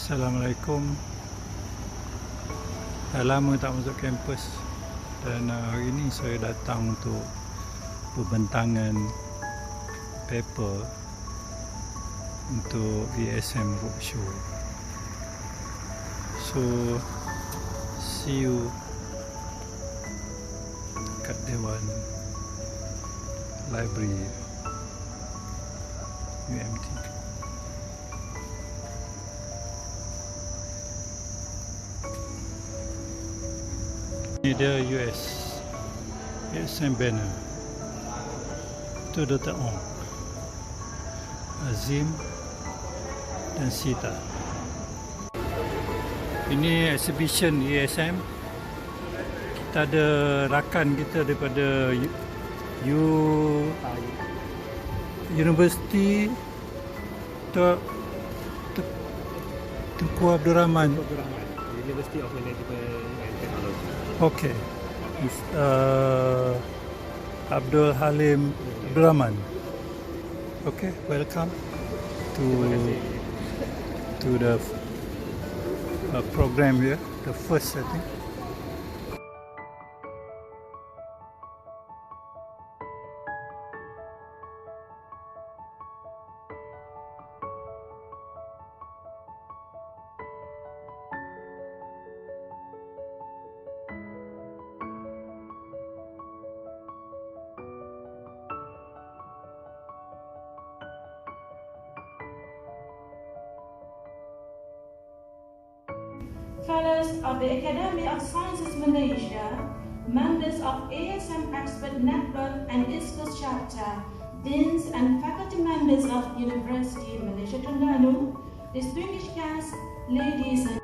Assalamualaikum. Dah lama tak masuk kampus dan hari ini saya datang untuk pembentangan paper untuk ASM Roadshow. So see you kat Dewan Library UMT. Ini dia ASM banner. Itu Dato, Azim dan Sita. Ini exhibition ASM. Kita ada rakan kita daripada Universiti Tengku Abdul Rahman. University of Management and Technology. Okay. Abdul Halim Abdul Rahman. Okay, welcome to the program here, the first I think. Fellows of the Academy of Sciences Malaysia, members of ASM Expert Network and East Coast Chapter, deans and faculty members of Universiti Malaysia Terengganu, distinguished guests, ladies and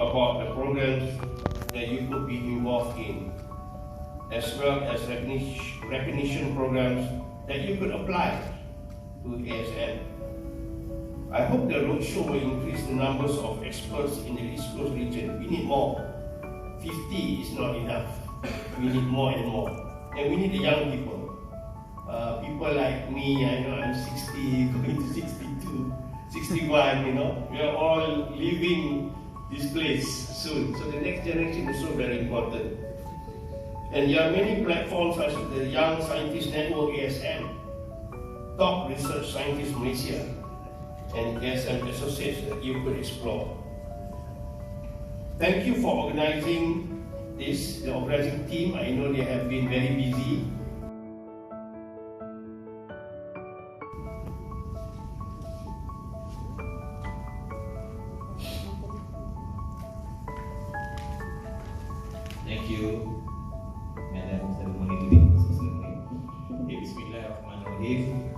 about the programs that you could be involved in, as well as recognition programs that you could apply to ASM. I hope the roadshow will increase the numbers of experts in the East Coast region. We need more. 50 is not enough. We need more and more. And we need the young people. People like me, I know I'm 60, going to 62, 61, you know. We are all leaving this place soon. So the next generation is so very important. And there are many platforms such as the Young Scientist Network ASM, Top Research Scientist Malaysia, and ASM Associates that you could explore. Thank you for organizing this, the organizing team. I know they have been very busy. Thank you, Madam Ceremony Leading. Bismillahirrahmanirrahim.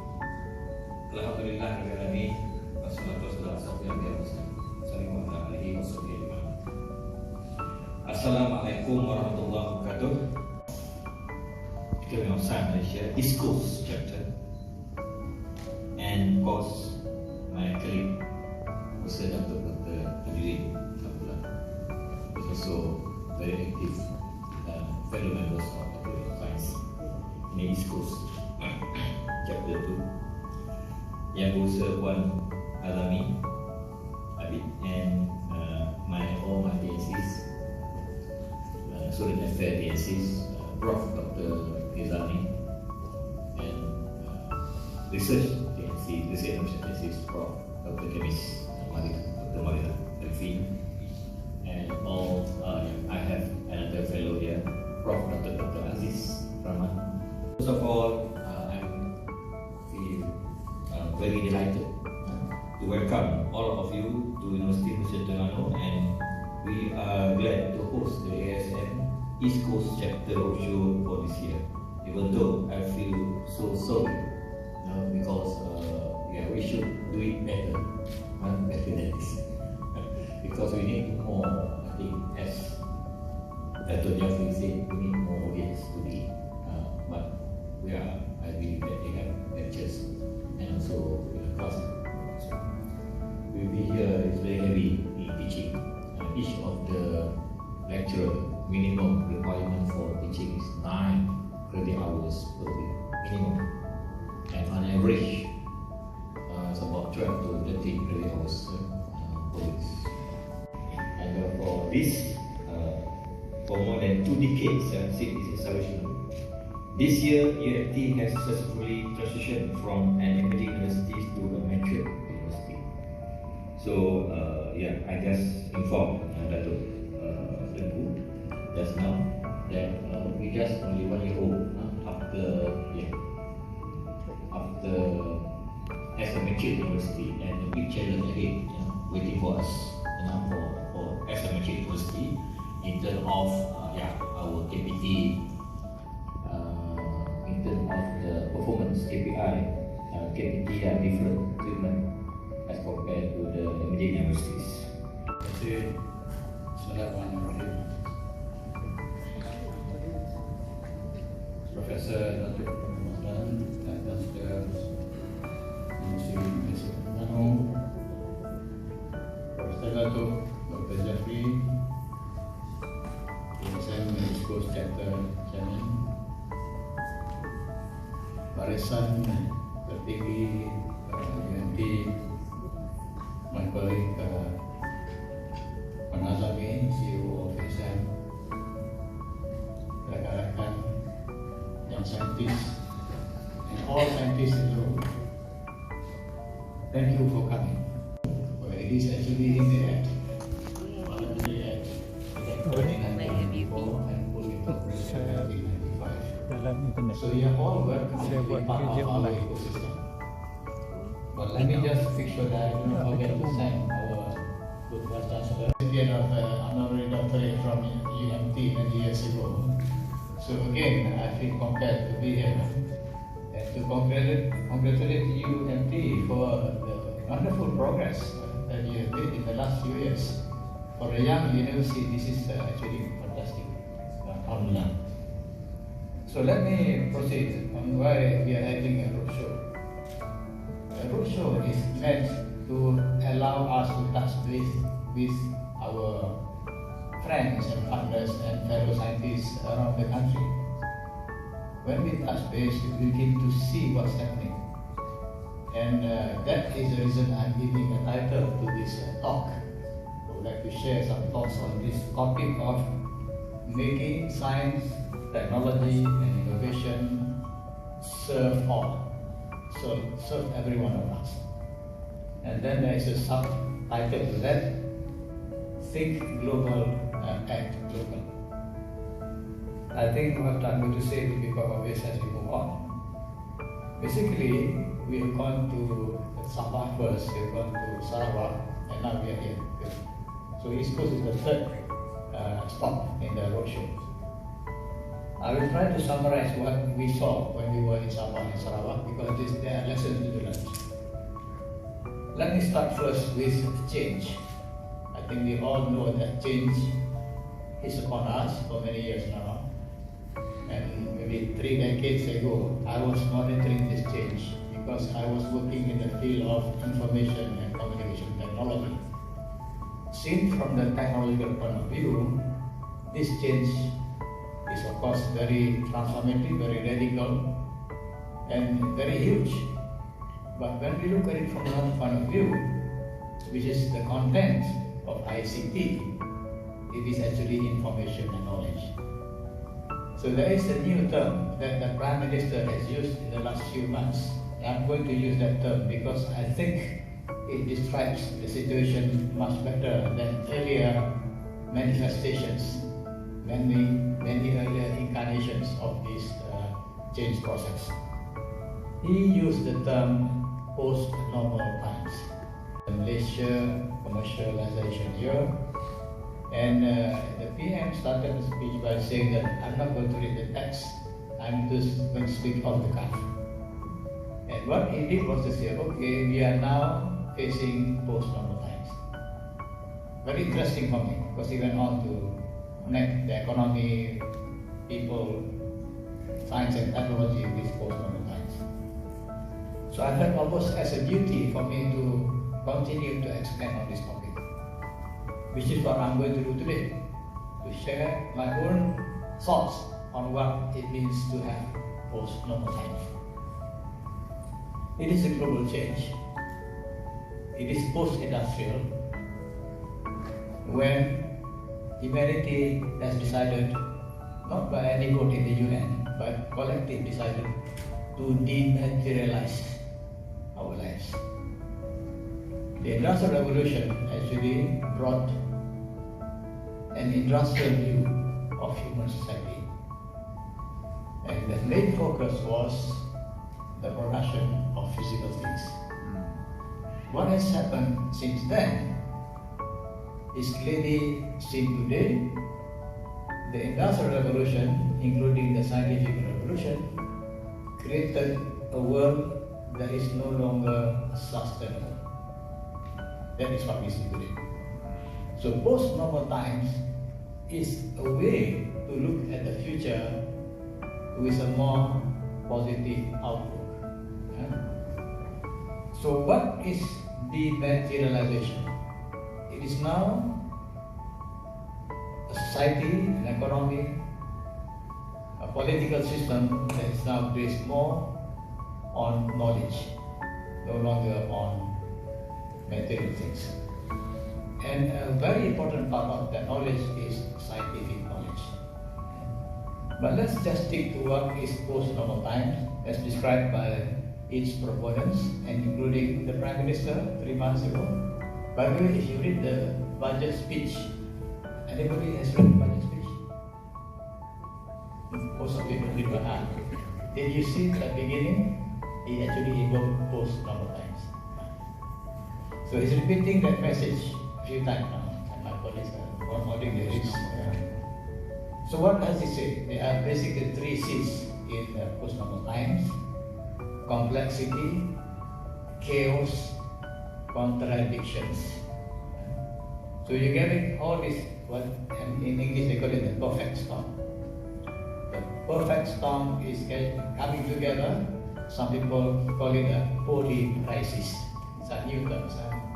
Alhamdulillah alamin. Wassalatu wassalamu ala rasulillah. Assalamualaikum warahmatullahi wabarakatuh. Academy of Science Malaysia, East Coast Chapter, and of course my colleague, Mr. Dr. Tajuddin, Abdullah, is also very active fellow members of the Academy of Science in the East Coast Chapter 2, yang berusaha Puan Hazami Habib and all my DNCs, Student Affairs DNCs, Prof. Dr. Hazami, and Research DNC, Research DNCs, Prof. Dr. Malin, Dr. Malin, Jafri, and all. I have another fellow here, Prof. Dr. Aziz Rahman. First of all, I feel very delighted to welcome all of you to Universiti Malaysia Terengganu, and we are glad to host the ASM East Coast Chapter Roadshow for this year. Even though I feel so sorry, because we should do it better, better than this, because we need more. I think as Dato Jafri said, we need more audience to be, but I believe that they have lectures and also classes. We'll be here is very heavy in teaching each of the lecturer, minimum requirement for teaching is 9 credit hours per week, minimum. And on average, it's about 12 to 13 credit hours per week. And for this, for more than 2 decades since its establishment, this year, UFT has successfully transitioned from an emerging university to a mature university. So, I just informed Dato Tengku just now that we just only 1 year old after as a mature university, and a big challenge ahead waiting for us for as a mature university in terms of our KPT. In terms of the performance KPI, KPT are different treatment as compared to the emerging universities. Bismillahirrahmanirrahim. Profesor Datuk Mazlan dan Universiti YB Terengganu, Profesor Datuk Dr. Jafri, ASM East Chapter Chairman, barisan tertinggi UNT, my colleague Hazami, CEO of ASM, rekan-rekan yang saintis, and all scientists in the world. Thank you for coming. Well, it is actually in the act. So you are all welcome to be part of our ecosystem. But let me just fix sure that I don't forget to thank our good Vice-Chancellor. Recipient of honorary doctorate from UMT many years ago. So again, I feel compelled to be here and to congratulate UMT for the wonderful progress that you have made in the last few years. For a young university, this is actually fantastic. Alhamdulillah. So let me proceed on why we are having a roadshow. A roadshow is meant to allow us to touch base with our friends and partners and fellow scientists around the country. When we touch base, we begin to see what's happening. And that is the reason I'm giving a title to this talk. I would like to share some thoughts on this topic of making science, technology and innovation serve all, so serve every one of us. And then there is a subtitle to that: Think Global, Act Global. I think what I'm going to say will become obvious as we move on. Basically, we have gone to Sabah first, we have gone to Sarawak, and now we are here. So East Coast is the third stop in the roadshow. I will try to summarize what we saw when we were in Sabah and Sarawak, because there are lessons to be learned. Let me start first with change. I think we all know that change is upon us for many years now. And maybe 3 decades ago, I was monitoring this change because I was working in the field of information and communication technology. Seen from the technological point of view, this change is of course very transformative, very radical, and very huge. But when we look at it from another point of view, which is the content of ICT, it is actually information and knowledge. So there is a new term that the Prime Minister has used in the last few months. I'm going to use that term because I think it describes the situation much better than earlier manifestations, many earlier incarnations of this change process. He used the term post-normal times. The Malaysia commercialization year, and the PM started the speech by saying that I'm not going to read the text, I'm just going to speak off the cuff. And what he did was to say, okay, we are now facing post-normal times. Very interesting for me, because he went on to connect the economy, people, science and technology with post-normal times. So I felt almost as a duty for me to continue to expand on this topic, which is what I'm going to do today, to share my own thoughts on what it means to have post-normal times. It is a global change. It is post-industrial, when humanity has decided, not by any vote in the UN, but collective decided to dematerialize our lives. The Industrial Revolution actually brought an industrial view of human society, and the main focus was the production of physical things. What has happened since then is clearly seen today. The Industrial Revolution, including the Scientific Revolution, created a world that is no longer sustainable. That is what we see today. So post-normal times is a way to look at the future with a more positive outlook. So what is dematerialization? It is now a society, an economy, a political system that is now based more on knowledge, no longer on material things. And a very important part of that knowledge is scientific knowledge. But let's just stick to what is post-normal times as described by its proponents, and including the Prime Minister 3 months ago. By the way, if you read the budget speech, anybody has read the budget speech? Most of you read the hand. Did you see at the beginning? He actually invoked post-normal times. So he's repeating that message a few times now, and my colleagues are holding the lyrics. So what does he say? There are basically 3 C's in post-normal times: complexity, chaos, contradictions. So you get it, all this, what in English they call it the perfect storm. The perfect storm is coming together. Some people call it a polycrisis. It's a new term.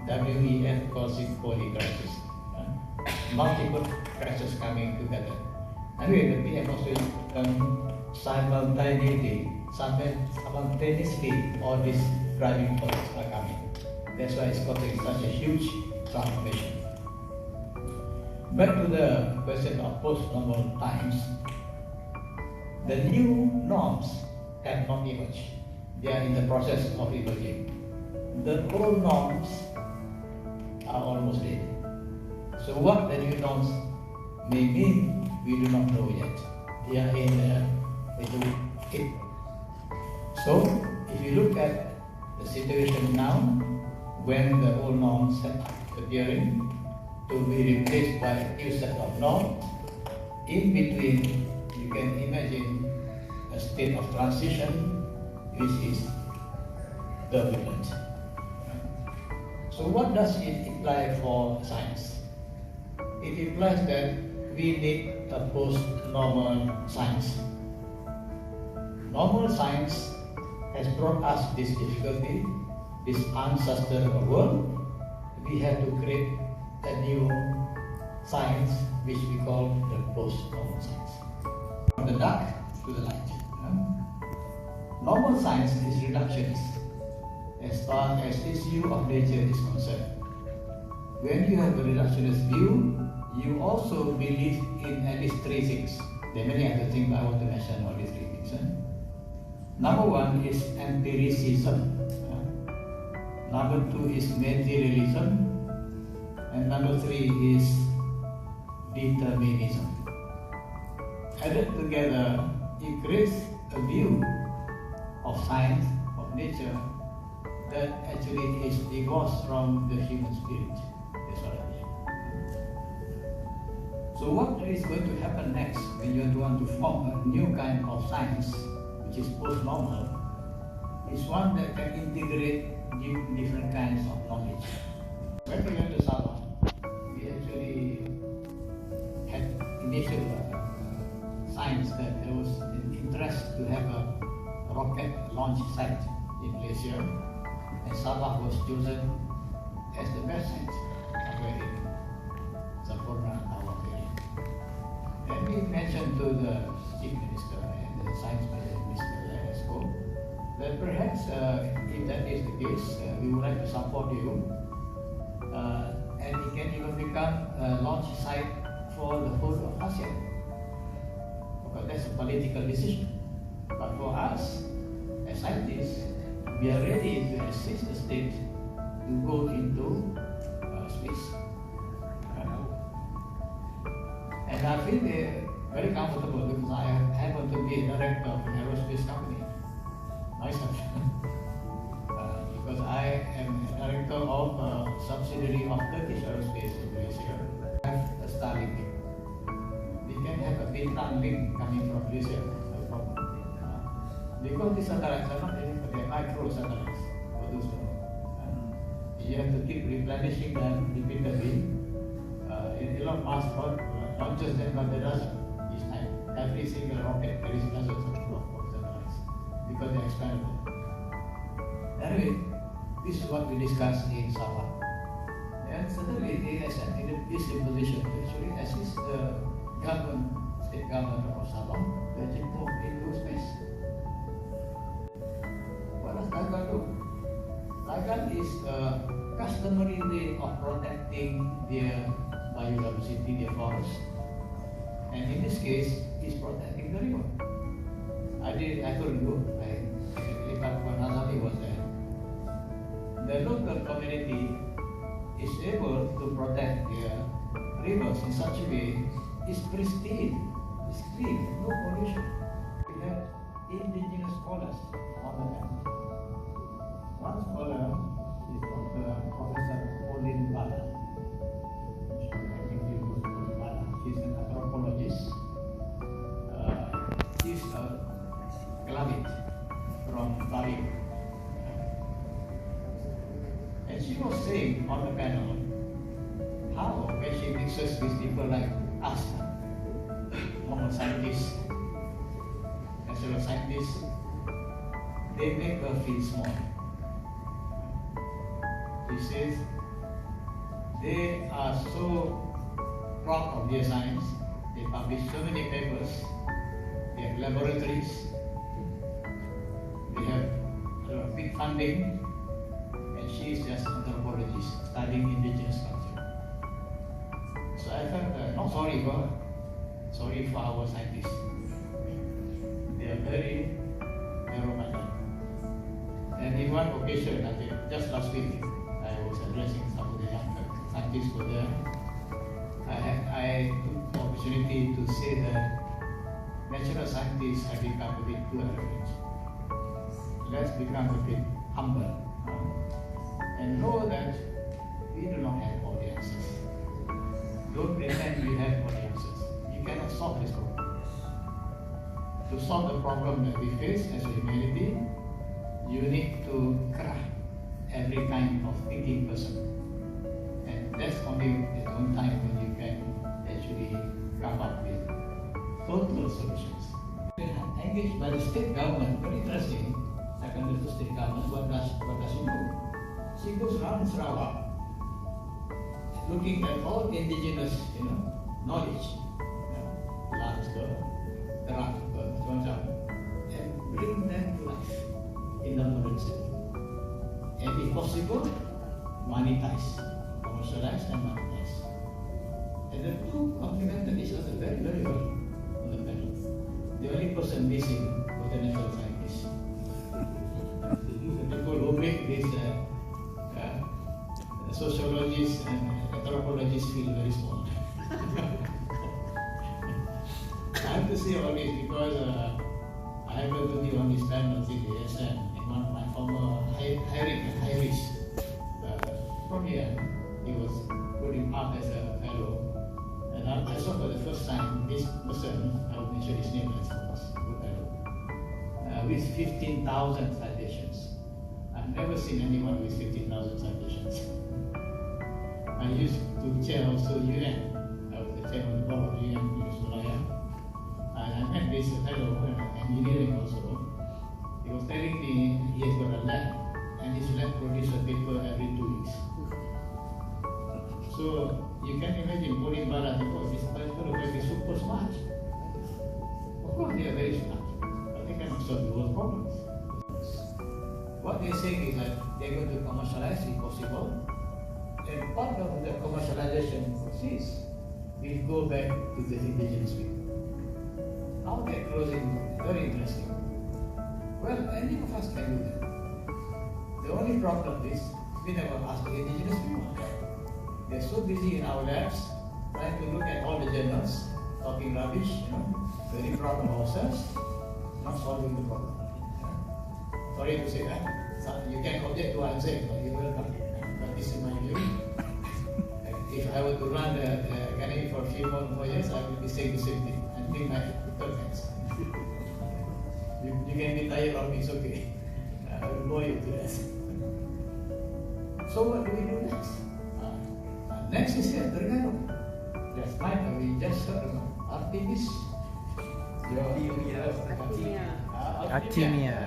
WEF calls it polycrisis. Multiple crises coming together. Anyway, the PM also simultaneously, all these driving forces are coming. That's why it's causing such a huge transformation. Back to the question of post-normal times, the new norms have not emerged. They are in the process of emerging. The old norms are almost dead. So what the new norms may mean, we do not know yet. They are in it. So if you look at the situation now, when the old norms are appearing to be replaced by a new set of norms, in between you can imagine a state of transition which is turbulent. So what does it imply for science? It implies that we need a post-normal science. Normal science has brought us this difficulty, this unsustainable world. We have to create a new science which we call the post-normal science. From the dark to the light. Normal science is reductionist as far as this view of nature is concerned. When you have a reductionist view, you also believe in at least 3 things. There are many other things, but I want to mention only 3 things. Number 1 is empiricism. Number 2 is materialism. And number 3 is determinism. Added together, it creates a view of science, of nature, that actually is divorced from the human spirit. That's what I mean. So what is going to happen next when you want to form a new kind of science, which is post-normal, is one that can integrate different kinds of knowledge. When we went to Sabah, we actually had initial science that there was an interest to have a rocket launch site in Malaysia, and Sabah was chosen as the best site where in Sampurna, our area. mentioned to the Chief Minister and the Science Minister at school that perhaps if that is the case, we would like to support you, and it can even become a launch site for the whole of ASEAN. Because that's a political decision. But for us, as scientists, we are ready to assist the state to go into space. And I feel very comfortable because I happen to be a director of an aerospace company myself. Because I am a director of a subsidiary of Turkish Aerospace in Malaysia. We have a Starlink. We can have a Bintang link coming from Malaysia, no problem. Because these satellites are not anything, they're micro satellites, for those who know. You have to keep replenishing them repeatedly. Elon Musk launches them by the dozen each time. Every single rocket carries dozens of satellites because they're expendable. Anyway, this is what we discussed in Sabah. And certainly ASM is in position to actually assist the government, state government of Sabah to actually move into space. What does Lagan do? Lagan is a customary way of protecting their biodiversity, their forest. And in this case, he's protecting the river. I couldn't go. When Hazami was there. The local community is able to protect their rivers in such a way it's pristine, it's clean, no pollution. We have indigenous scholars on the land. One scholar is Professor Malin. She's an anthropologist. She's a Clavit from Bali. And she was saying on the panel how when she mixes with people like us, normal scientists, natural scientists, they make her feel small. She says they are so proud of their science, they publish so many papers, they have laboratories, they have big funding, and she is just an anthropologist studying indigenous culture. So I felt not sorry for her, sorry for our scientists. They are very narrow-minded. And in one occasion, I think just last week, I was addressing some of the young scientists who were there. I took the opportunity to say that natural scientists have become a bit too arrogant. Let's become a bit humble and know that we do not have all the answers. Don't pretend we have all the answers. You cannot solve this problem. To solve the problem that we face as a humanity, you need to craft every kind of thinking person. And that's only the one time when you can actually come up with total solutions. Engaged by the state government, very interesting. Secondary to state government, what does she do? She goes around Sarawak, looking at all indigenous, knowledge, large and bring them to life in the modern setting. And if possible, monetize, commercialize and monetize. And the two complemented each other very, very well on the panel. The only person missing was the natural scientist. The people who make this sociologists and anthropologists feel very small. I have to say all this because I happen to be on this panel in the ASM in one of my former high risk from here. He was put him up as a fellow. And I saw for the first time this person, I will mention his name as a good fellow, with 15,000 citations. I've never seen anyone with 15,000 citations. I used to chair also UN. I was the chairman of the board of UN Sultanah. And I met this fellow, engineering also. He was telling me he has got a lab, and his lab produces a paper every 2 weeks. So you can imagine Pauline Bala, because this fellow will be super smart. they're saying is that they're going to commercialize if possible, and part of the commercialization process will go back to the indigenous people. How that closing is very interesting. Well, any of us can do that. The only problem is we never ask the indigenous people. They're so busy in our labs trying to look at all the journals, talking rubbish, very proud of ourselves, not solving the problem. Sorry to say that. So you can object to what I'm saying, but you're welcome. But this is my view. If I were to run the academy for a few more years, I would be saying the same thing. I think my perfect. You can be tired of me, it's okay. I will bore you to death. So what do we do next? Next is here, Terengganu. Just like we just heard about Artemis. Artemia.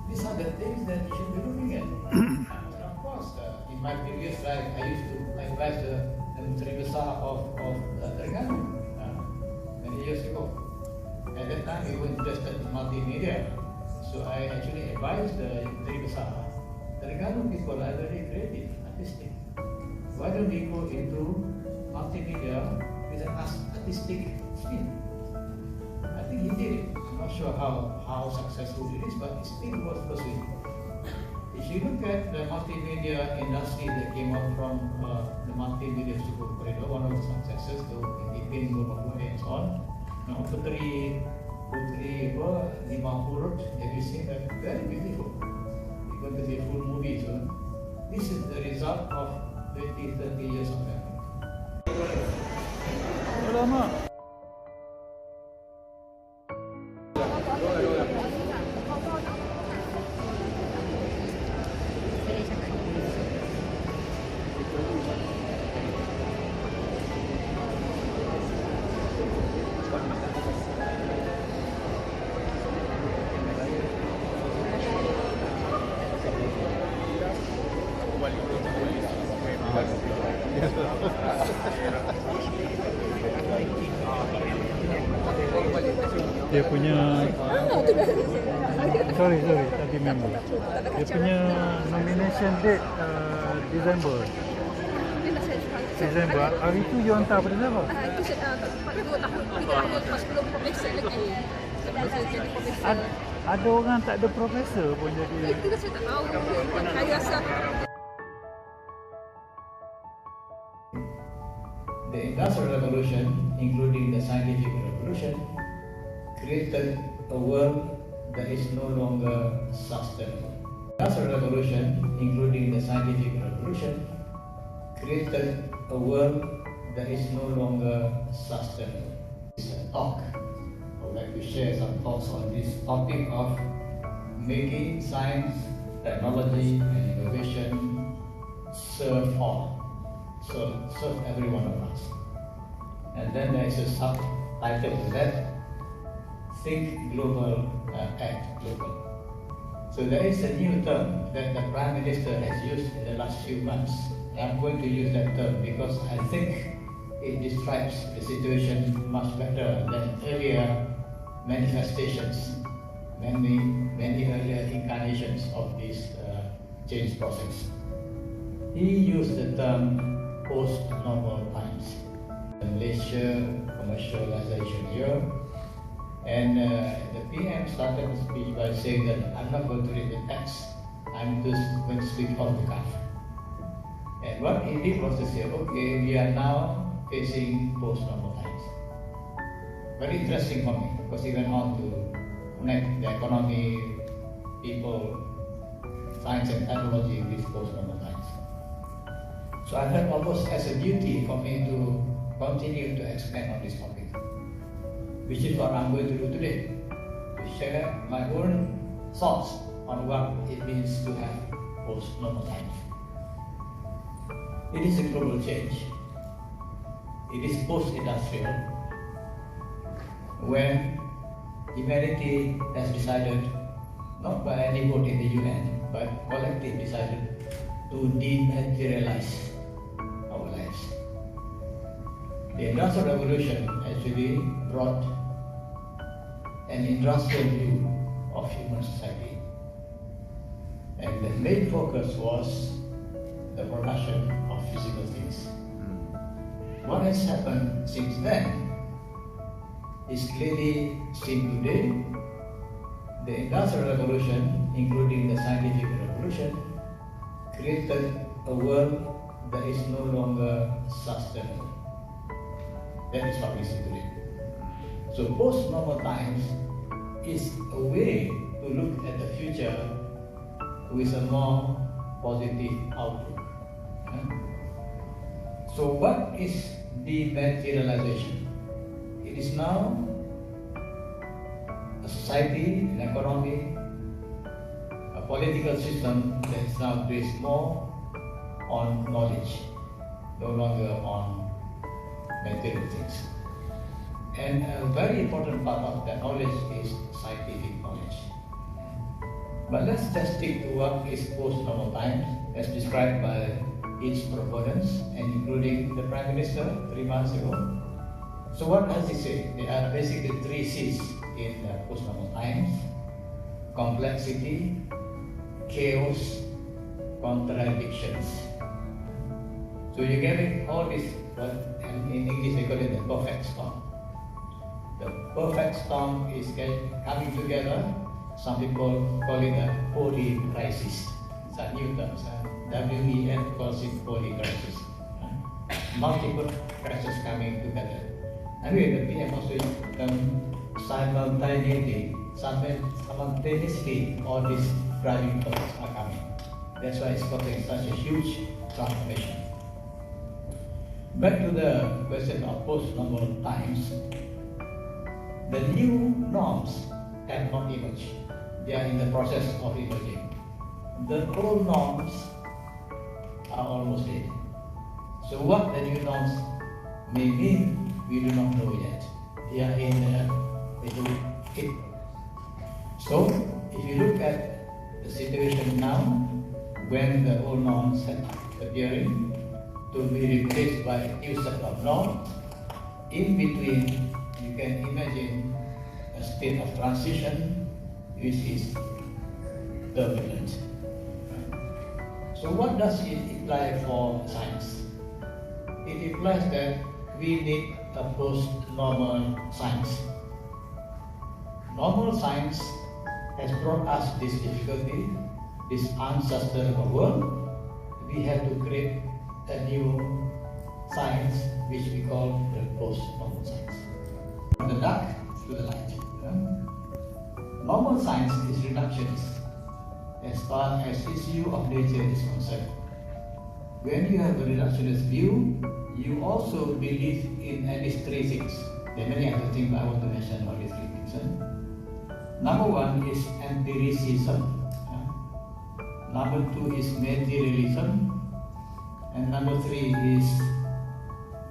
These are the things that you should be looking at. And of course, in my previous life, I used to advise the Menteri Besar of Terengganu many years ago. At that time, we were interested in multimedia, so I actually advised the Menteri Besar. Terengganu people are very creative, artistic. Why don't we go into multimedia with an artistic spin? I think he did it. I'm not sure how successful it is, but it's still worth pursuing. If you look at the multimedia industry that came out from the multimedia super corridor, one of the successes, the independent Ghaffar and so on. Now, Putri, Lima Hurut, have you seen that? Very beautiful. It's going to be a full movie soon. This is the result of 20-30 years of effort. Alamak. Dia punya sorry tadi member. Dia punya nomination date December. Hari tu you hantar pada siapa? Itu pada 2 tahun, 3 tahun lepas belum profesor lagi. Sebelum jadi profesor. Ada orang tak ada profesor pun jadi. Itu saya tak tahu. Saya rasa The Industrial Revolution, including the Scientific Revolution, created a world that is no longer sustainable. The Industrial Revolution, including the Scientific Revolution, created a world that is no longer sustainable. It's a talk. I would like to share some thoughts on this topic of making science, technology, and innovation serve all. So serve every one of us. And then there is a subtitle to that: Think Global, Act Global. So there is a new term that the Prime Minister has used in the last few months. I'm going to use that term because I think it describes the situation much better than earlier manifestations, many earlier incarnations of this change process. He used the term post-normal times. The Malaysia commercialization year, and the PM started the speech by saying that I'm not going to read the text, I'm just going to speak off the cuff. And what he did was to say, okay, we are now facing post-normal times. Very interesting for me, because he went on to connect the economy, people, science and technology with post-normal times. So I felt almost as a duty for me to continue to expand on this topic, which is what I'm going to do today, to share my own thoughts on what it means to have post-normal times. It is a global change. It is post-industrial, when humanity has decided, not by any vote in the UN, but collectively decided to dematerialize our lives. The Industrial Revolution actually brought an industrial view of human society. And the main focus was the production of physical things. What has happened since then is clearly seen today. The Industrial Revolution, including the Scientific Revolution, created a world that is no longer sustainable. That is what we see today. So post-normal times is a way to look at the future with a more positive outlook. So what is dematerialization? It is now a society, an economy, a political system that is now based more on knowledge, no longer on material things. And a very important part of that knowledge is scientific knowledge. But let's just stick to what is post-normal times as described by its proponents and including the Prime Minister 3 months ago. So what does he say? There are basically 3 C's in post-normal times: complexity, chaos, contradictions. So you get it, all this, and in English they call it the perfect storm. The perfect storm is coming together. Some people call it a poly crisis. It's a new term. WEF calls it poly crisis. Multiple crises coming together. Anyway, the PM also simultaneously all these driving forces are coming. That's why it's causing such a huge transformation. Back to the question of post-normal times. The new norms have not emerged. They are in the process of emerging. The old norms are almost dead. So what the new norms may mean, we do not know yet. They are in it. So if you look at the situation now, when the old norms are appearing to be replaced by a new set of norms, in between you can imagine a state of transition which is turbulent. So what does it imply for science? It implies that we need a post-normal science. Normal science has brought us this difficulty, this unsustainable world. We have to create a new science which we call the post-normal science. From the dark to the light. Normal science is reductionist as far as its view of nature is concerned. When you have a reductionist view, you also believe in at least 3 things. There are many other things, but I want to mention only 3 things. Number 1 is empiricism. Number 2 is materialism. And number 3 is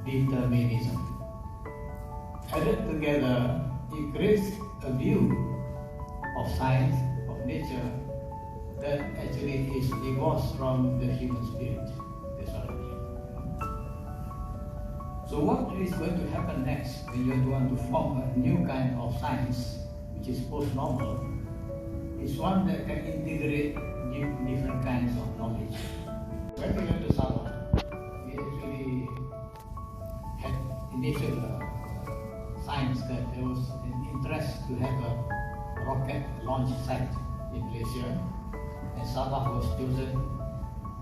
determinism. Added together, it creates a view of science, of nature, that actually is divorced from the human spirit. That's what I mean. So what is going to happen next when you want to form a new kind of science, which is post-normal, is one that can integrate different kinds of knowledge. When we went to Sabah, we actually had initial science that there was an interest to have a rocket launch site in Malaysia, and Sabah was chosen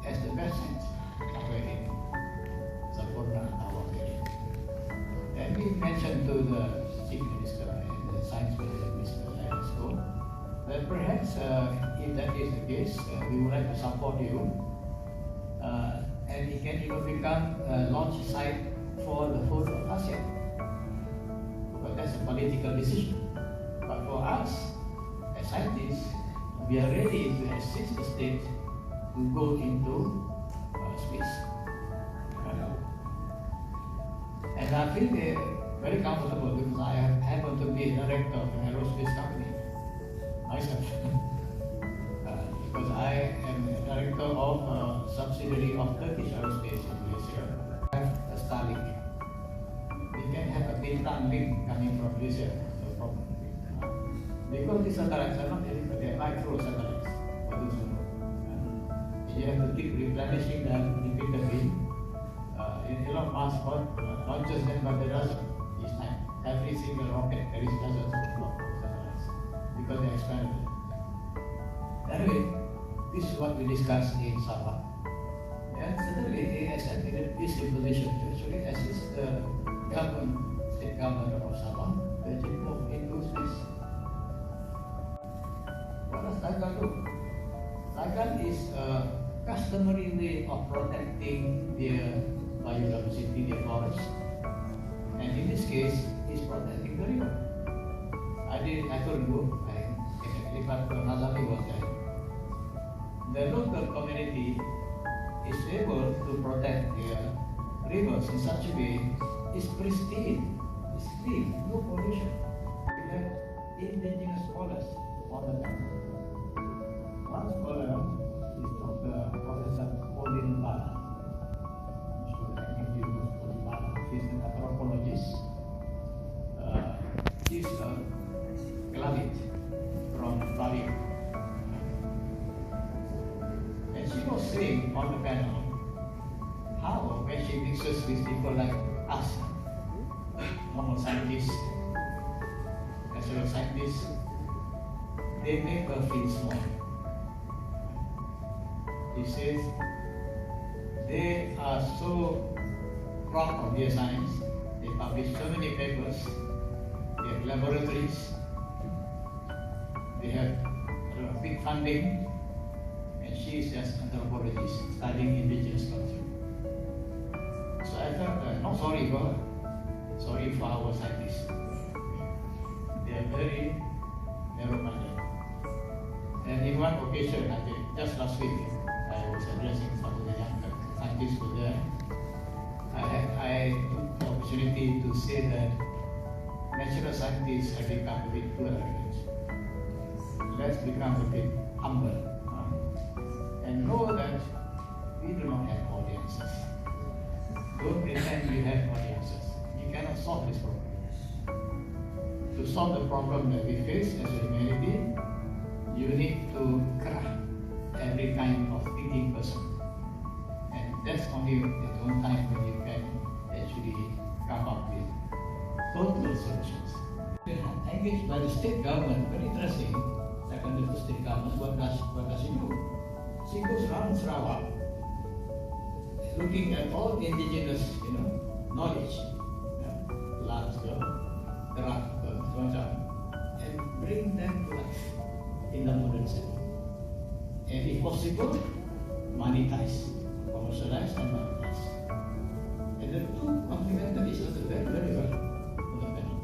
as the best site in Sempurna our area. And we mentioned to the Chief Minister and the Science Minister that perhaps if that is the case, we would like to support you, and it can even become a launch site for the whole of ASEAN. But that's a political decision. But for us, as scientists, we are ready to assist the state to go into space. And I feel very comfortable because I happen to be a director of an aerospace company myself. Because I am a director of a subsidiary of Turkish Aerospace in Malaysia. I have a Starlink. We can have a bintang link coming from Malaysia, no problem. Because these satellites are not anything, they are micro satellites. For those who know. You have to keep replenishing them repeatedly. Elon Musk launches them, but there doesn't each time. Every single rocket there is dozens of satellites because they are expandable. Anyway, this is what we discussed in Sabah. And suddenly ASM is in position to actually assist the government, state government of Sabah to actually move into space. What does Lagan do? Lagan is a customary way of protecting their biodiversity, their forest. And in this case, it's protecting the river. I told you, if Hazami was there. The local community is able to protect their rivers in such a way it's pristine, it's clean, no pollution. We have indigenous scholars on the ground. One scholar is Dr. Professor Malin. She's an anthropologist. She's a Clavit from Bali. And she was saying on the panel how when she mixes with people like us, normal scientists, natural scientists, they make her feel small. He says they are so proud of their science, they publish so many papers, they have laboratories, they have big funding, and she is just an anthropologist studying indigenous culture. So I felt not sorry for her, sorry for our scientists. They are very narrow-minded. And in one occasion, I think just last week, I was addressing some of the young scientists who were there. I took the opportunity to say that natural scientists have become a bit too arrogant. Let's become a bit humble and know that we do not have all the answers. Don't pretend you have all the answers. You cannot solve this problem. To solve the problem that we face as a humanity, you need to craft every kind of thinking person. And that's only at one time when you can actually come up with total solutions. Engaged by the state government, very interesting. Second, the state government, what does she do? She goes around Sarawak, looking at all the indigenous, knowledge, large, gerak, and bring them to life in the modern setting. And if possible, monetize, commercialize and monetize. And the two complemented each other very, very well on the panel.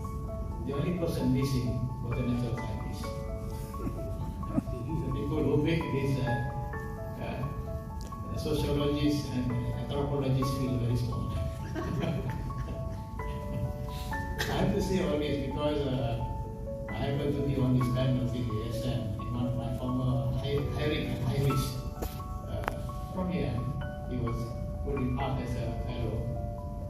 The only person missing was the natural scientist. The people who make this sociologists and anthropologists feel very small. I have to say all this because I happen to be on this panel in the ASM in one of my former high-risk from here. He was put in up as a fellow.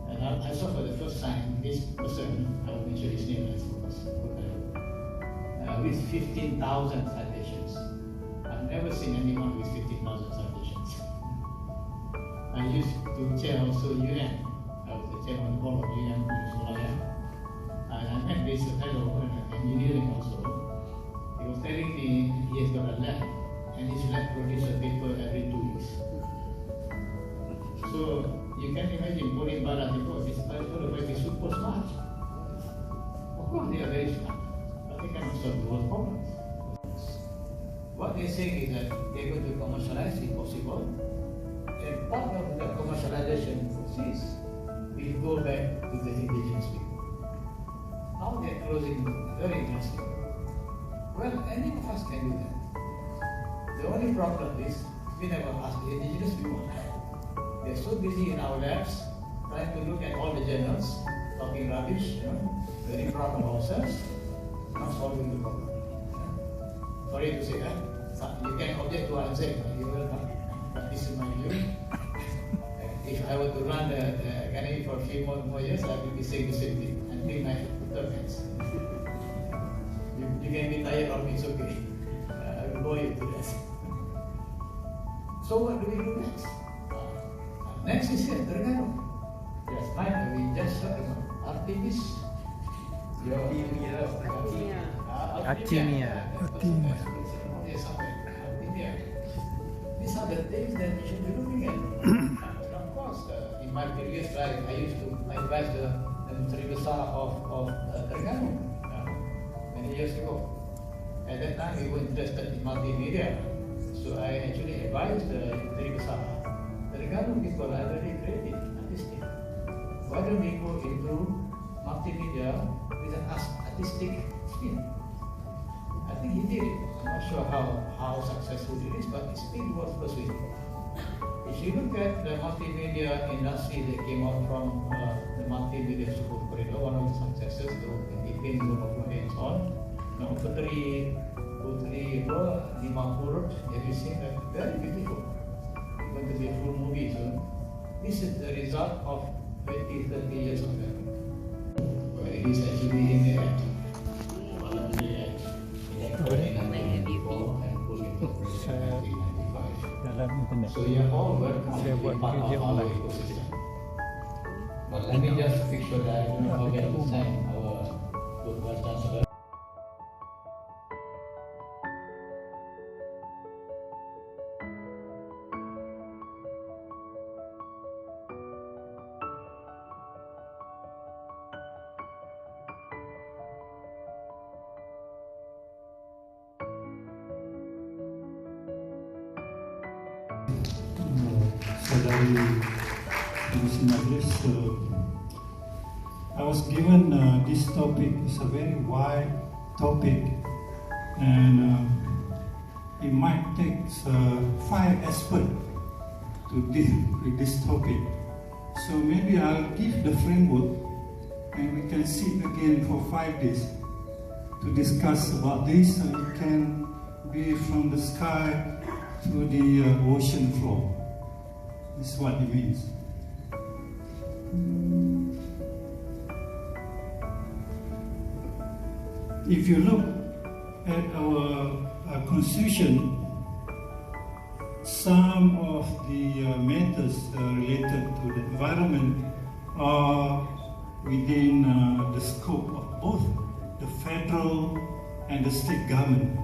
And I saw for the first time this person, I will mention his name as fellow, with 15,000 citations. I've never seen anyone with 15,000 citations. I used to chair also UN. I was the chairman of the board of UN in Sultanah. And I met this fellow, engineering also. He was telling me he has got a lab, and his lab produces a paper every 2 weeks. So you can imagine Bolin Bala people, this fellow might be super smart. Of course they are very smart, but they cannot solve the world problems. What they're saying is that they're going to commercialize if possible. And part of the commercialization process will go back to the indigenous people. How they're closing, very interesting. Well, any of us can do that. The only problem is we never ask the indigenous people. They're so busy in our labs, trying to look at all the journals, talking rubbish, very proud of ourselves, not solving the problem. Sorry to say that. You can object to what I'm saying, but you will not. But this is my view. If I were to run the academy for a few more years, I will be saying the same thing until my term ends. You can be tired of it's okay. I will go into that. So what do we do next? Next is here, Terengganu. Yes, fine. We just Artemis. Artemia. These are the things that you should be looking at. And of course, in my previous life, I used to advise the Menteri Besar of Terengganu many years ago. At that time, we were interested in multimedia, so I actually advised the Menteri Besar. Terengganu people are very creative, artistic. Why don't we go into multimedia with an artistic spin? I think he did it. I'm not sure how successful it is, but it's still worth pursuing. If you look at the multimedia industry that came out from the multimedia support corridor, one of the successes, the Ipin and so on, Putri Dimapur, have you seen that? Very beautiful. It's going to be a full movie soon. This is the result of 20-30 years of that. Well, it is actually in the act. Dalam internet. So you all welcome Saya to be buat part kerja of our online. ecosystem. But let me just make sure that I don't forget to thank our good Vice-Chancellor. Dari I was given this topic. It's a very wide topic, and it might take 5 experts to deal with this topic. So maybe I'll give the framework, and we can sit again for 5 days to discuss about this. So it can be from the sky to the ocean floor. This is what it means. If you look at our constitution, some of the matters related to the environment are within the scope of both the federal and the state government.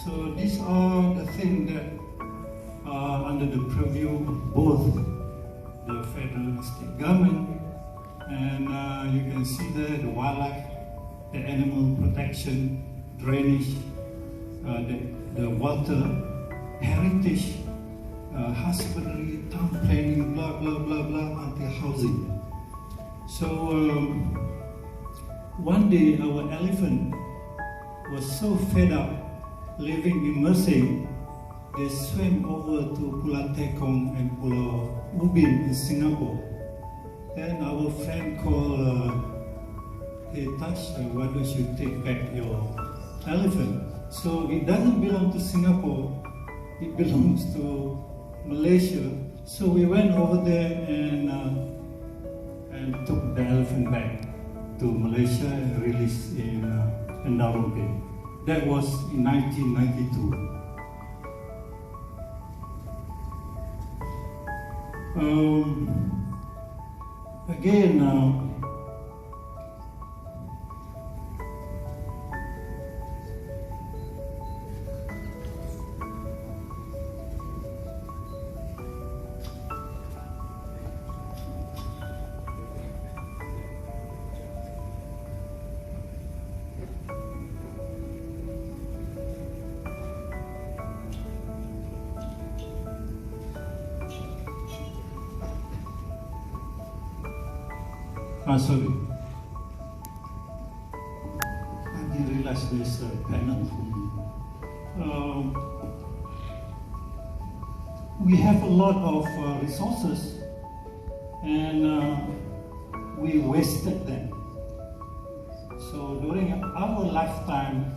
So these are the things that are under the purview of both the federal and state government, and you can see there the wildlife, the animal protection, drainage, the water, heritage, husbandry, town planning, blah blah blah blah, until housing. So one day our elephant was so fed up living immersing. They swam over to Pulau Tekong and Pulau Ubin in Singapore. Then our friend called, hey Tash, why don't you take back your elephant? So it doesn't belong to Singapore, it belongs to Malaysia. So we went over there and took the elephant back to Malaysia and released in Darul Bay. That was in 1992. Again, sorry. I didn't realize there's a panel for me. We have a lot of resources, and we wasted them. So during our lifetime,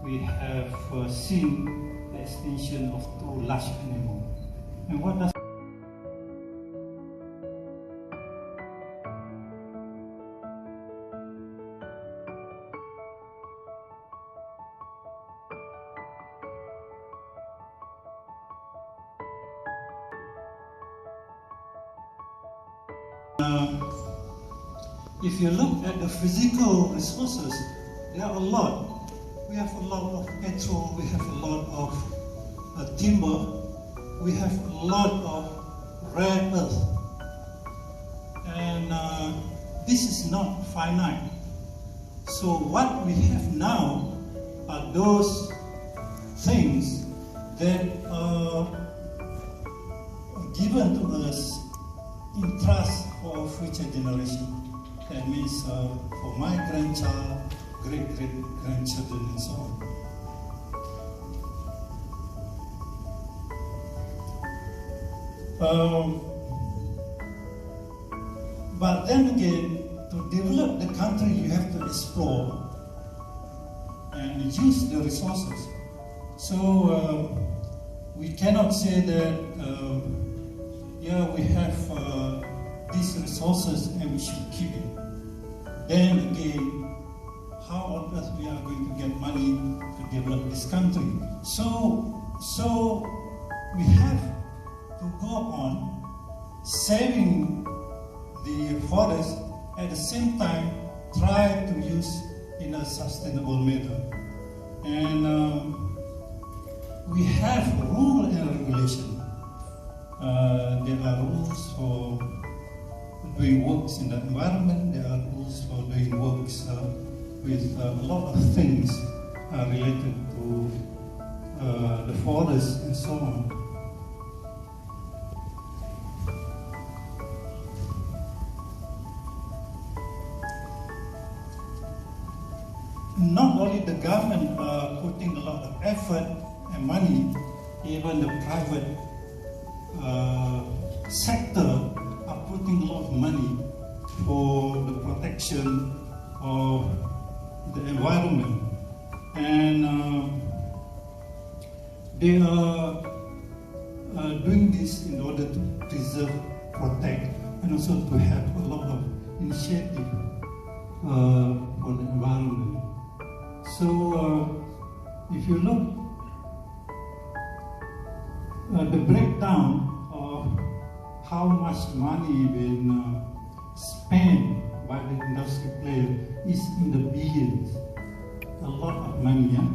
we have seen the extinction of 2 large animals. And what does if you look at the physical resources, there are a lot. We have a lot of petrol, we have a lot of timber, we have a lot of rare earth. And this is not finite. So what we have now are those things that are given to us in trust for future generation. That means for my grandchild, great-great-grandchildren and so on. But then again, to develop the country, you have to explore and use the resources. So we cannot say that, yeah, we have these resources and we should keep it. Then again, how on earth we are going to get money to develop this country? So we have to go on saving the forest, at the same time try to use in a sustainable manner. And we have rule and regulation. There are rules for doing works in the environment, there are rules for doing works with a lot of things related to the forest and so on. Not only the government putting a lot of effort and money, even the private sector are putting a lot of money for the protection of the environment. And they are doing this in order to preserve, protect, and also to have a lot of initiative for the environment. So if you look at the breakdown of how much money been spent by the industry player is in the billions, a lot of money, yeah?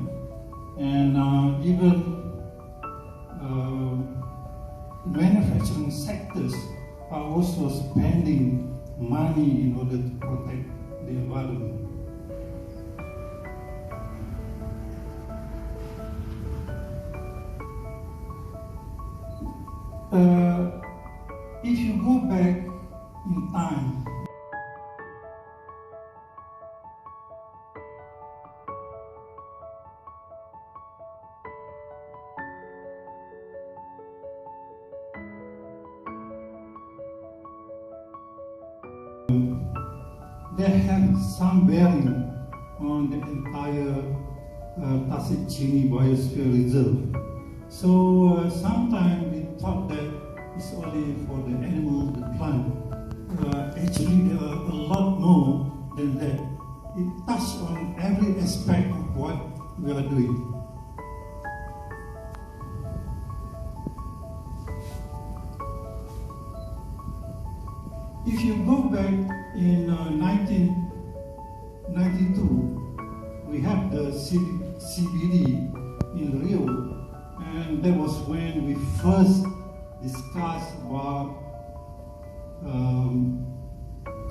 And even manufacturing sectors are also spending money in order to protect the environment. If you go back in time, they have some bearing on the entire Tasik Chini Biosphere Reserve. So sometimes we thought that it's only for the animals, the plant. Actually, there are a lot more than that. It touches on every aspect of what we are doing. If you go back in 1992, we had the CBD in Rio, and that was when we first discussed about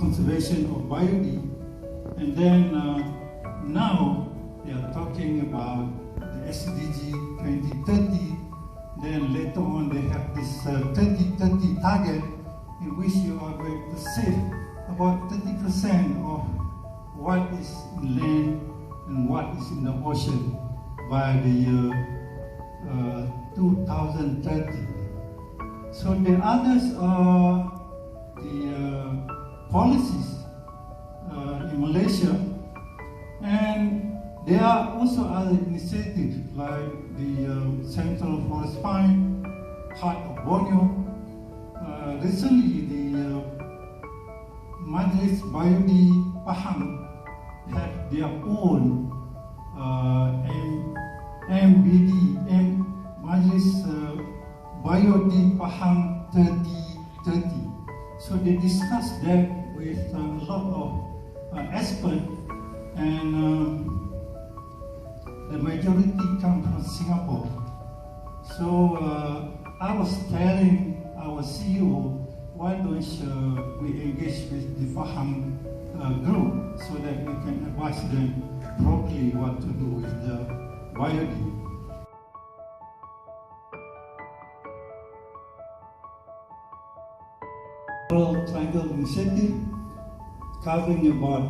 conservation of biodiversity, and then now they are talking about the SDG 2030. Then later on they have this 2030 target in which you are going to save about 30% of what is in land and what is in the ocean by the year 2030. So the others are the policies in Malaysia, and there are also other initiatives like the Central Forest Pine, Heart of Borneo. Recently, the Majlis Biodi Pahang had their own Majlis Biodi Pahang 3030. So they discussed that with a lot of experts, and the majority come from Singapore. So I was telling our CEO, why don't we engage with the Faham group so that we can advise them properly what to do with the YOD. Triangle Initiative, covering about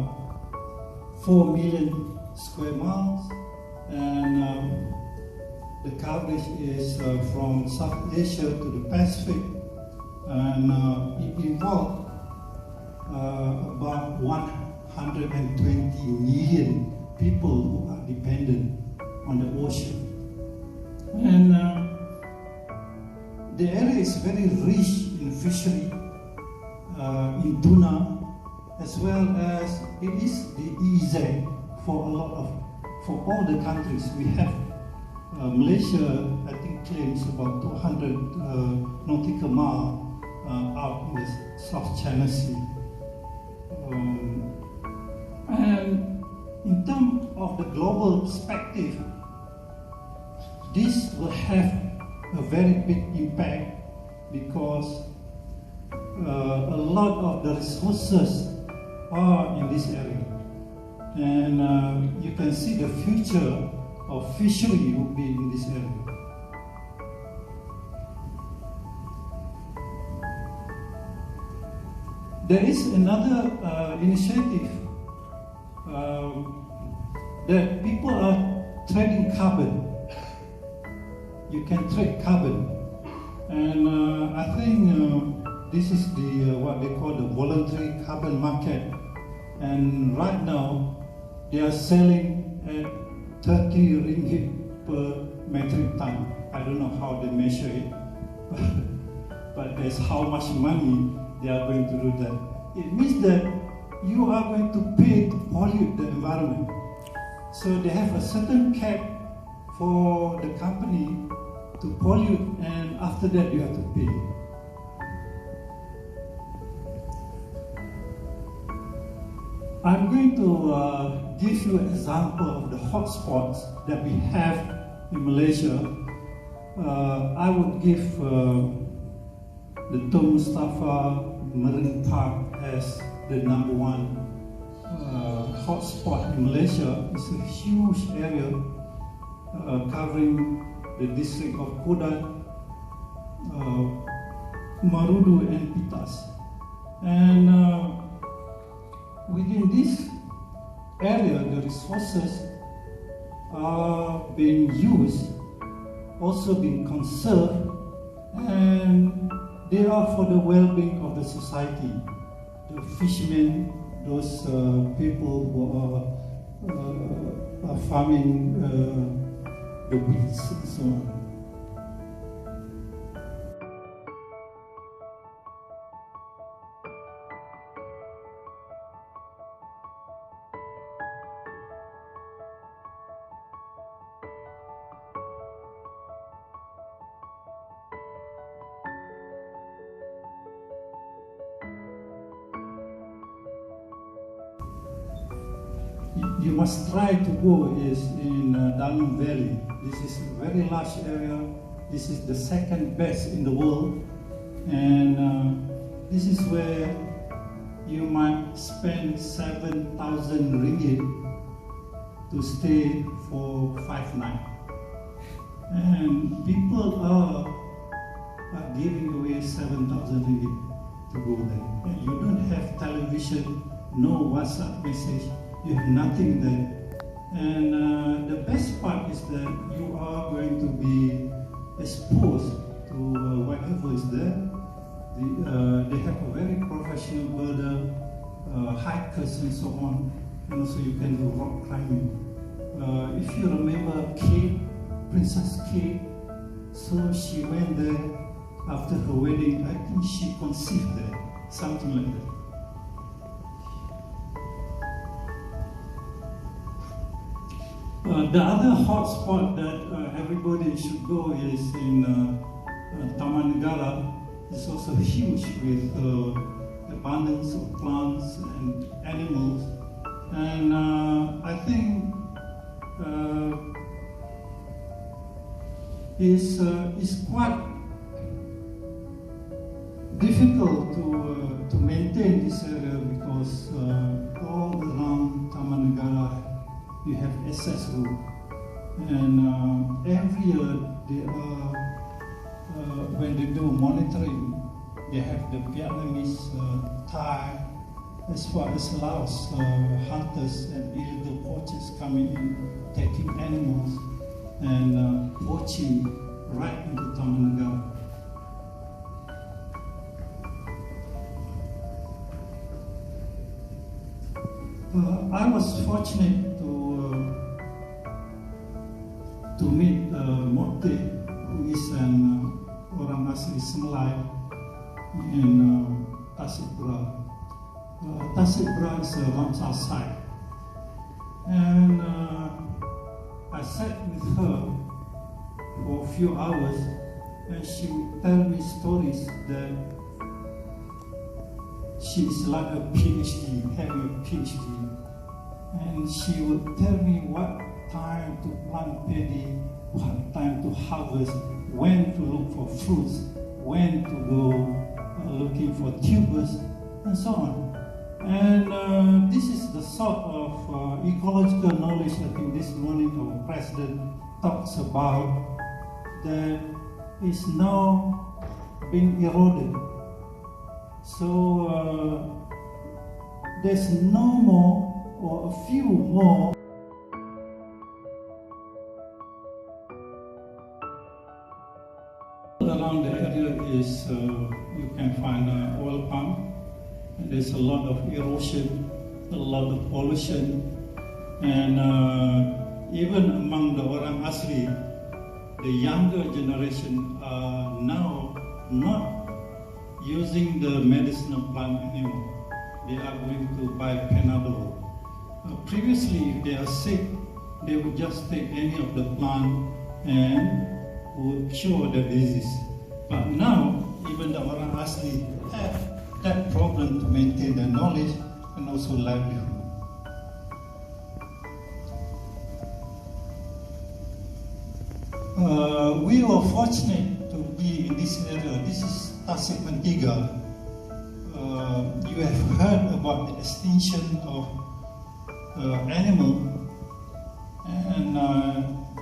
4 million square miles, and the coverage is from South Asia to the Pacific, and it involved about 120 million people who are dependent on the ocean. And the area is very rich in fishery, in tuna, as well as it is the EEZ for all the countries. We have Malaysia, I think, claims about 200 nautical miles out in the South China Sea. And in terms of the global perspective, this will have a very big impact because a lot of the resources are in this area, and you can see the future of fishery will be in this area. There is another initiative that people are trading carbon. You can trade carbon, and I think this is the what they call the voluntary carbon market, and right now they are selling at 30 ringgit per metric ton. I don't know how they measure it, but that's how much money they are going to do that. It means that you are going to pay to pollute the environment. So they have a certain cap for the company to pollute, and after that you have to pay. I'm going to give you an example of the hotspots that we have in Malaysia. I would give the Tun Mustafa Marine Park as the #1 hotspot in Malaysia. It's a huge area covering the district of Kudat, Marudu and Pitas. And within this area, the resources are being used, also being conserved, and they are for the well-being of the society. The fishermen, those people who are farming the weeds and so on. You must try to go is in Danum Valley. This is a very large area. This is the second best in the world, and this is where you might spend 7,000 ringgit to stay for 5 nights. And people are giving away 7,000 ringgit to go there. And you don't have television, no WhatsApp message. You have nothing there. And the best part is that you are going to be exposed to whatever is there. They have a very professional birder, hikers and so on. And also you can do rock climbing. If you remember Kate, Princess Kate, so she went there after her wedding. I think she conceived there, something like that. The other hot spot that everybody should go is in Taman Negara. It's also huge with abundance of plants and animals. And I think it's quite difficult to maintain this area because all around Taman Negara you have access road, and every year they are when they do monitoring, they have the Vietnamese, Thai, as far as Laos, hunters and illegal poachers coming in, taking animals and poaching right into Taman Negara. I was fortunate to meet Mohd, who is an orang asli Semelai in Tasik Bra. Tasik Bra is a Ramsar site, and I sat with her for a few hours, and she would tell me stories that she is like a PhD, having a PhD, and she would tell me what time to plant paddy, what time to harvest, when to look for fruits, when to go looking for tubers, and so on. And this is the sort of ecological knowledge I think this morning our president talks about that is now being eroded. So there's no more or a few more around the area is you can find oil palm. There's a lot of erosion, a lot of pollution, and even among the orang asli, the younger generation are now not using the medicinal plant anymore. They are going to buy Panadol. Previously, if they are sick, they would just take any of the plant and would cure the disease. But now, even the orang asli have that problem to maintain their knowledge and also livelihood. We were fortunate to be in this area. This is Tasik Mentiga. You have heard about the extinction of animal, and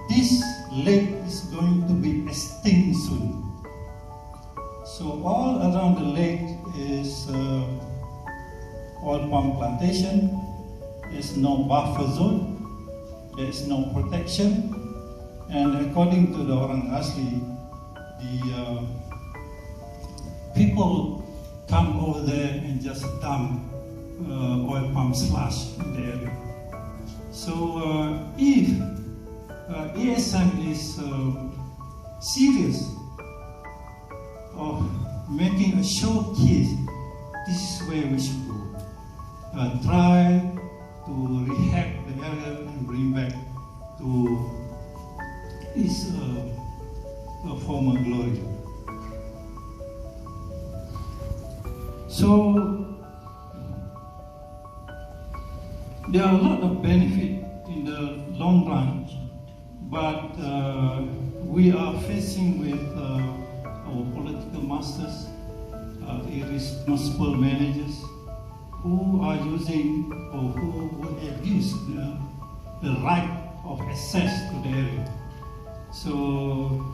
this lake is going to be extinct soon. So all around the lake is oil palm plantation. There's no buffer zone. There's no protection. And according to the orang asli, the people come over there and just dump oil palm slush in the area. So if ASM is serious of making a showcase, this is where we should go. Try to rehab the area and bring back to its former glory. So there are a lot of benefit in the long run, but we are facing with our political masters, irresponsible managers who are using or who would abuse the right of access to the area. So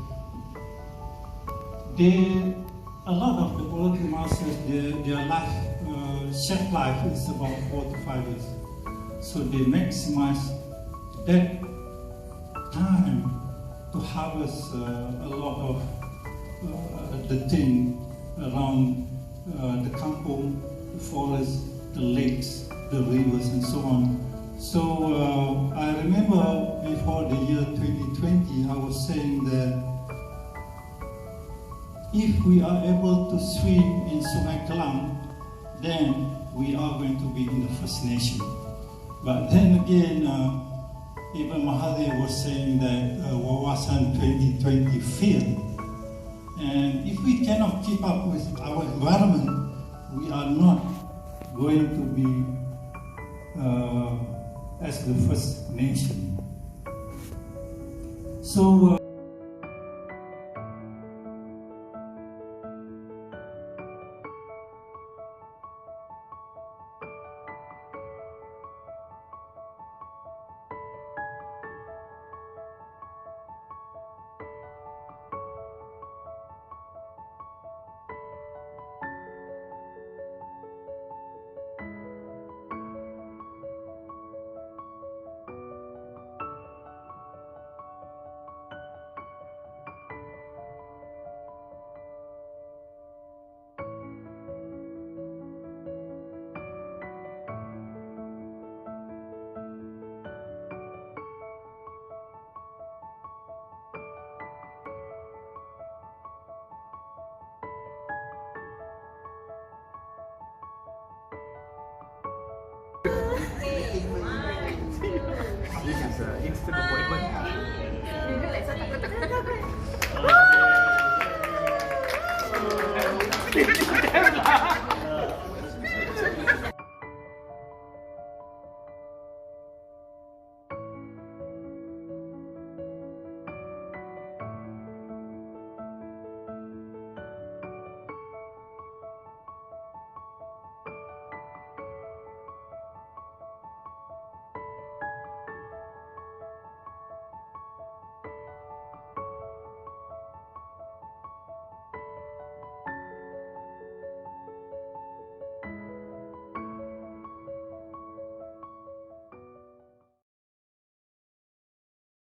a lot of the political masters, their life, shelf life is about 4 to 5 years. So they maximize that time to harvest a lot of the thing around the kampung, the forest, the lakes, the rivers, and so on. So I remember before the year 2020, I was saying that if we are able to swim in Sungai Kelang, then we are going to be in the First Nation. But then again, even Mahathir was saying that Wawasan 2020 failed. And if we cannot keep up with our environment, we are not going to be as the first nation. So This is an instant appointment. Dia like saya takut.